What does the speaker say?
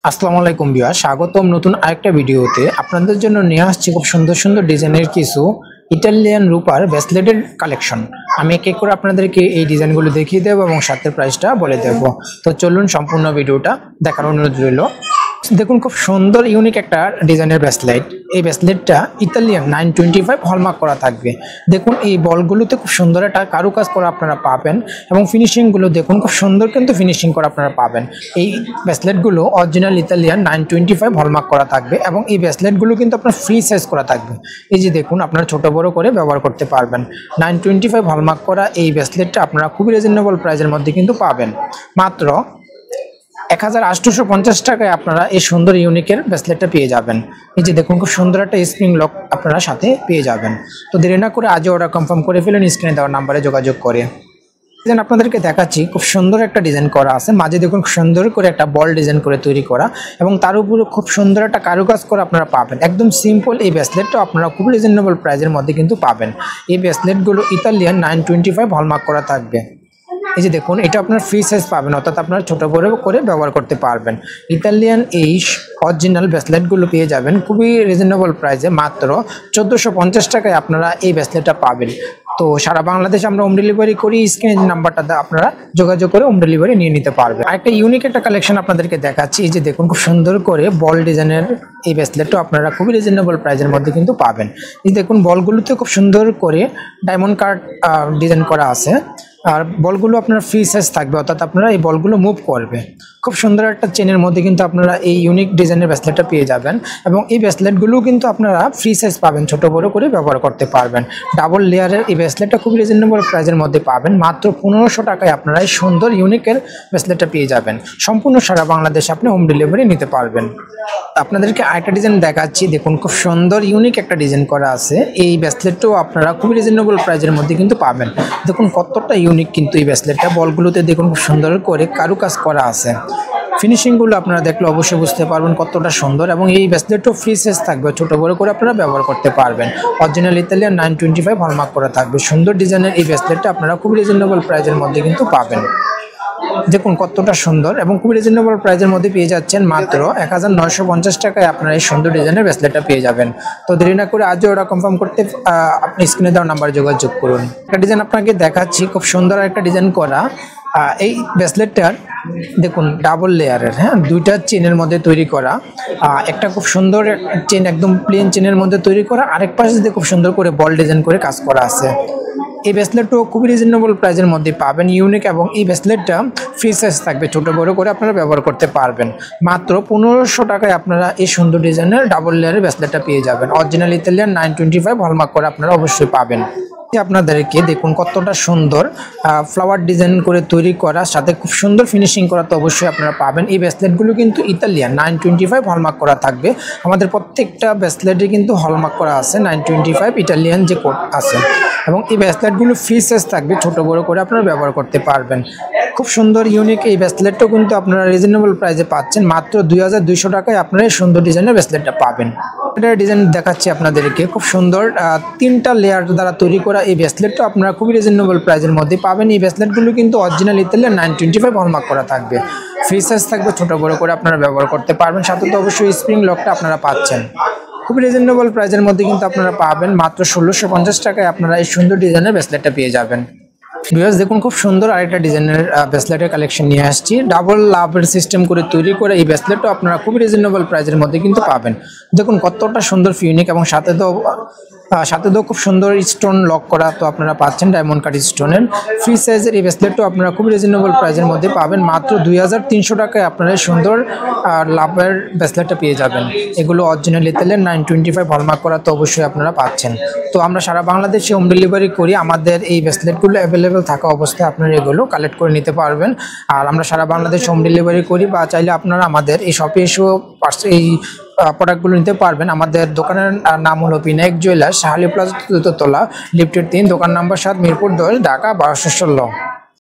আসসালামু আলাইকুম ভিউয়ার, স্বাগতম নতুন আরেকটা ভিডিওতে। আপনাদের জন্য নিয়ে আসছি খুব সুন্দর সুন্দর ডিজাইনের কিছু ইটালিয়ান রূপার ব্রেসলেটের কালেকশন। আমি এক এক করে আপনাদেরকে এই ডিজাইনগুলো দেখিয়ে দেবো এবং সাথে প্রাইসটা বলে দেব। তো চলুন সম্পূর্ণ ভিডিওটা দেখার অনুরোধ রইল। দেখুন, খুব সুন্দর ইউনিক একটা ডিজাইনের ব্রেসলেট। এই ব্রেসলেটটা ইতালিয়ান 925 হলমার্ক করা থাকবে। দেখুন, এই বলগুলোতে খুব সুন্দর একটা কারুকাজ করা আপনারা পাবেন এবং ফিনিশিংগুলো দেখুন, খুব সুন্দর কিন্তু ফিনিশিং করা আপনারা পাবেন। এই ব্রেসলেটগুলো অরিজিনাল ইতালিয়ান 925 হলমার্ক করা থাকবে এবং এই ব্রেসলেটগুলো কিন্তু আপনার ফ্রি সাইজ করা থাকবে। এই যে দেখুন, আপনারা ছোট বড় করে ব্যবহার করতে পারবেন। 925 হলমার্ক করা এই ব্রেসলেটটা আপনারা খুবই রিজনেবল প্রাইসের মধ্যে কিন্তু পাবেন। মাত্র 1850 টাকায় আপনারা এই সুন্দর ইউনিকের ব্রেসলেটটা পেয়ে যাবেন। এই যে দেখুন, খুব সুন্দর একটা স্প্রিং লক আপনারা সাথে পেয়ে যাবেন। তো দেরি না করে আজও অর্ডার কনফার্ম করে ফেলেন স্ক্রিনে দেওয়ার নাম্বারে যোগাযোগ করে। ডিজাইন আপনাদেরকে দেখাচ্ছি, খুব সুন্দর একটা ডিজাইন করা আছে। মাঝে দেখুন সুন্দর করে একটা বল ডিজাইন করে তৈরি করা এবং তার উপরে খুব সুন্দর একটা কারুকাজ করে আপনারা পাবেন। একদম সিম্পল এই ব্রেসলেটটা আপনারা খুব রিজনেবল প্রাইসের মধ্যে কিন্তু পাবেন। এই ব্রেসলেটগুলো ইতালিয়ান 925 হলমার্ক করা থাকবে। এই যে দেখুন, এটা আপনার ফ্রি সাইজ পাবেন, অর্থাৎ আপনারা ছোট বড় করে ব্যবহার করতে পারবেন। ইতালিয়ান এই অরিজিনাল ব্রেসলেটগুলো পেয়ে যাবেন খুবই রিজনেবল প্রাইসে। মাত্র 1450 টাকায় আপনারা এই ব্রেসলেটটা পাবেন। তো সারা বাংলাদেশে আমরা হোম ডেলিভারি করি। স্ক্রিনের নাম্বারটাতে আপনারা যোগাযোগ করে হোম ডেলিভারি নিয়ে নিতে পারবেন। আরেকটা ইউনিক একটা কালেকশন আপনাদেরকে দেখাচ্ছি। এই যে দেখুন, খুব সুন্দর করে বল ডিজাইনের এই ব্রেসলেটটা আপনারা খুবই রিজনেবল প্রাইসের মধ্যে কিন্তু পাবেন। এই দেখুন, বলগুলোতে খুব সুন্দর করে ডায়মন্ড কাট ডিজাইন করা আছে আর বলগুলো আপনার ফ্রি সাইজ থাকবে, অর্থাৎ আপনারা এই বলগুলো মুভ করবে। খুব সুন্দর একটা চেনের মধ্যে কিন্তু আপনারা এই ইউনিক ডিজাইনের ব্রেসলেটটা পেয়ে যাবেন এবং এই ব্রেসলেটগুলো কিন্তু আপনারা ফ্রি সাইজ পাবেন, ছোট বড় করে ব্যবহার করতে পারবেন। ডাবল লেয়ারের এই ব্রেসলেটটা খুব রিজনেবল প্রাইসের মধ্যে পাবেন। মাত্র 1500 টাকায় আপনারা এই সুন্দর ইউনিকের ব্রেসলেটটা পেয়ে যাবেন। সম্পূর্ণ সারা বাংলাদেশে আপনি হোম ডেলিভারি নিতে পারবেন। আপনাদেরকে আরেকটা ডিজাইন দেখাচ্ছি। দেখুন, খুব সুন্দর ইউনিক একটা ডিজাইন করা আছে। এই ব্রেসলেটটাও আপনারা খুব রিজনেবল প্রাইসের মধ্যে কিন্তু পাবেন। দেখুন কতটা ইউনিক কিন্তু এই ব্রেসলেটটা। বলগুলোতে দেখুন খুব সুন্দর করে কারুকাজ করা আছে। ফিনিশিংগুলো আপনারা দেখলে অবশ্যই বুঝতে পারবেন কতটা সুন্দর এবং এই ব্রেসলেটও ফ্রি সাইজ থাকবে, ছোট বড় করে আপনারা ব্যবহার করতে পারবেন। অরিজিনাল ইতালিয়ান 925 হলমার্ক করা থাকবে। সুন্দর ডিজাইনের এই ব্রেসলেটটা আপনারা খুব রিজনেবল প্রাইসের মধ্যে কিন্তু পাবেন। দেখুন কতটা সুন্দর এবং খুব রিজনেবল প্রাইসের মধ্যে পেয়ে যাচ্ছেন। মাত্র 1950 টাকায় আপনারা এই সুন্দর ডিজাইনের ব্রেসলেটটা পেয়ে যাবেন। তো দেরি না করে আজও ওটা কনফার্ম করতে আপনি স্ক্রিনে দেওয়া নাম্বারে যোগাযোগ করুন। একটা ডিজাইন আপনাকে দেখাচ্ছি, খুব সুন্দর একটা ডিজাইন করা। এই ব্রেসলেটটার দেখুন ডাবল লেয়ারের, হ্যাঁ, দুইটা চেনের মধ্যে তৈরি করা। একটা খুব সুন্দর চেন, একদম প্লেন চেনের মধ্যে তৈরি করা, আরেক পাশে দিয়ে খুব সুন্দর করে বল ডিজাইন করে কাজ করা আছে। এই ব্রেসলেটটাও খুবই রিজনেবল প্রাইসের মধ্যে পাবেন, ইউনিক এবং এই ব্রেসলেটটা ফ্রি সাইজ থাকবে, ছোট বড় করে আপনারা ব্যবহার করতে পারবেন। মাত্র 1500 টাকায় আপনারা এই সুন্দর ডিজাইনের ডাবল লেয়ারের ব্রেসলেটটা পেয়ে যাবেন। অরিজিনাল ইতালিয়ান 925 হলমার্ক করে আপনারা অবশ্যই পাবেন। আপনাদেরকে দেখুন কতটা সুন্দর ফ্লাওয়ার ডিজাইন করে তৈরি করা, সাথে খুব সুন্দর ফিনিশিং করা তো অবশ্যই আপনারা পাবেন। এই ব্রেসলেটগুলো কিন্তু ইতালিয়ান 925 হলমার্ক করা থাকবে। আমাদের প্রত্যেকটা ব্রেসলেটে কিন্তু হলমার্ক করা আছে 925 ইটালিয়ান যে কোড আছে এবং এই ব্রেসলেটগুলো ফ্রি সাইজ থাকবে, ছোট বড় করে আপনারা ব্যবহার করতে পারবেন। খুব সুন্দর ইউনিক এই ব্রেসলেটটাও কিন্তু আপনারা রিজনেবল প্রাইসে পাচ্ছেন। মাত্র 2200 টাকায় আপনারা এই সুন্দর ডিজাইনের ব্রেসলেটটা পাবেন। এটা ডিজাইন দেখাচ্ছি আপনাদেরকে, খুব সুন্দর 3টা লেয়ার দ্বারা তৈরি করা এই ব্রেসলেটটা আপনারা খুবই রিজনেবল প্রাইসের মধ্যে পাবেন। এই ব্রেসলেটগুলো কিন্তু অরিজিনাল ইতালিয়ান 925 হলমার্ক করা থাকবে, ফ্রি সাইজ থাকবে, ছোট বড় করে আপনারা ব্যবহার করতে পারবেন। সাথে তো অবশ্যই স্প্রিং লকটা আপনারা পাচ্ছেন। খুব রিজনেবল প্রাইসের মধ্যে কিন্তু আপনারা পাবেন। মাত্র 1650 টাকায় আপনারা এই সুন্দর ডিজাইনের ব্রেসলেটটা পেয়ে যাবেন। ভিউয়ার্স দেখুন, খুব সুন্দর আরেকটা ডিজাইনের ব্রেসলেটের কালেকশন নিয়ে আসছি। ডাবল লাভের সিস্টেম করে তৈরি করে এই ব্রেসলেটটা আপনারা খুব রিজনেবল প্রাইসের মধ্যে কিন্তু পাবেন। দেখুন কতটা সুন্দর ইউনিক এবং সাথে তো খুব সুন্দর স্টোন লক করা তো আপনারা পাচ্ছেন, ডায়মন্ড কাট স্টোনের ফ্রি সাইজের এই ব্রেসলেটটাও আপনারা খুব রিজনেবল প্রাইসের মধ্যে পাবেন। মাত্র 2300 টাকায় আপনারা সুন্দর লাভের ব্রেসলেটটা পেয়ে যাবেন। এগুলো অরিজিনাল ইতালিয়ান 925 হলমার্ক করা তো অবশ্যই আপনারা পাচ্ছেন। তো আমরা সারা বাংলাদেশে হোম ডেলিভারি করি। আমাদের এই ব্রেসলেটগুলো অ্যাভেলেবেল থাকা অবস্থায় আপনারা এগুলো কালেক্ট করে নিতে পারবেন। আর আমরা সারা বাংলাদেশ হোম ডেলিভারি করি, বা চাইলে আপনারা আমাদের এই শপে এসেও এই প্রোডাক্টগুলো নিতে পারবেন। আমাদের দোকানের নাম হলো Pinak jewellers, Shah Ali plaza, 4th তলা, লিফটের 3, দোকান নাম্বার 7, মিরপুর 10, ঢাকা 1216।